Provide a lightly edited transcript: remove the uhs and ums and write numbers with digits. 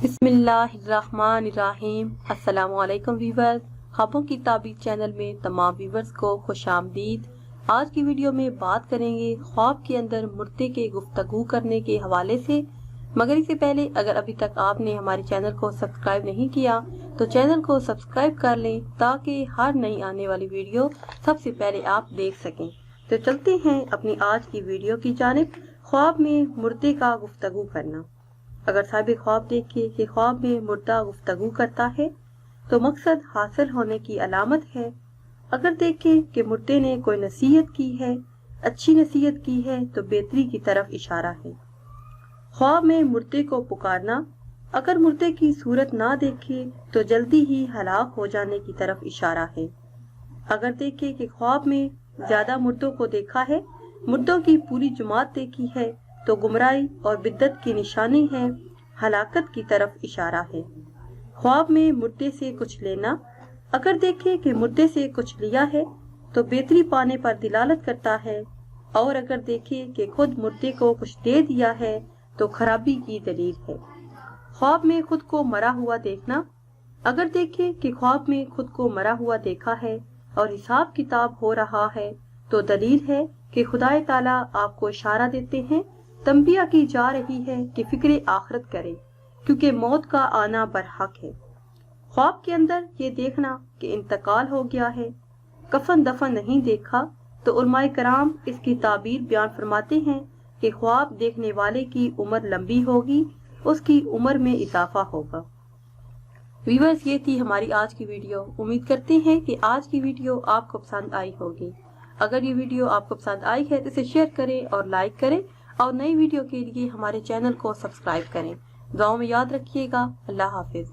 बिस्मिल्लाहिर्रहमानिर्रहीम। अस्सलाम वालेकुम व्यूवर्स, ख्वाबों की ताबीर चैनल में तमाम व्यूवर्स को खुश आमदीद। आज की वीडियो में बात करेंगे ख्वाब के अंदर मुर्दे के गुफ्तगू करने के हवाले से। मगर इससे पहले अगर अभी तक आपने हमारे चैनल को सब्सक्राइब नहीं किया तो चैनल को सब्सक्राइब कर लें ताकि हर नई आने वाली वीडियो सबसे पहले आप देख सकें। तो चलते हैं अपनी आज की वीडियो की जानिब। ख्वाब में मुर्दे का गुफ्तगू करना। अगर साहिब ख्वाब देखे कि ख्वाब में मुर्दा गुफ्तगू करता है तो मकसद हासिल होने की अलामत है। अगर देखे कि मुर्दे ने कोई नसीहत की है, अच्छी नसीहत की है तो बेहतरी की तरफ इशारा है। ख्वाब में मुर्दे को पुकारना। अगर मुर्दे की सूरत ना देखे तो जल्दी ही हलाक हो जाने की तरफ इशारा है। अगर देखे कि ख्वाब में ज्यादा मुर्दों को देखा है, मुर्दों की पूरी जमात देखी है तो गुमराही और बिद्दत की निशानी है, हलाकत की तरफ इशारा है। ख्वाब में मुर्दे से कुछ लेना। अगर देखे कि मुर्दे से कुछ लिया है तो बेहतरी पाने पर दिलालत करता है, और अगर देखे कि खुद मुर्दे को कुछ दे दिया है तो खराबी की दलील है। ख्वाब में खुद को मरा हुआ देखना। अगर देखे कि ख्वाब में खुद को मरा हुआ देखा है और हिसाब किताब हो रहा है तो दलील है कि खुदाए ताला आपको इशारा देते हैं, तंबिया की जा रही है कि फिक्र आखिरत करें क्योंकि मौत का आना बरहक है। ख्वाब के अंदर ये देखना कि इंतकाल हो गया है, कफन दफन नहीं देखा तो उलमाए कराम इसकी ताबीर बयान फरमाते हैं कि ख्वाब देखने वाले की उम्र लंबी होगी, उसकी उम्र में इजाफा होगा। व्यूअर्स, ये थी हमारी आज की वीडियो। उम्मीद करते हैं कि आज की वीडियो आपको पसंद आई होगी। अगर ये वीडियो आपको पसंद आई है तो इसे शेयर करें और लाइक करें, और नई वीडियो के लिए हमारे चैनल को सब्सक्राइब करें। दुआओं में याद रखिएगा। अल्लाह हाफिज।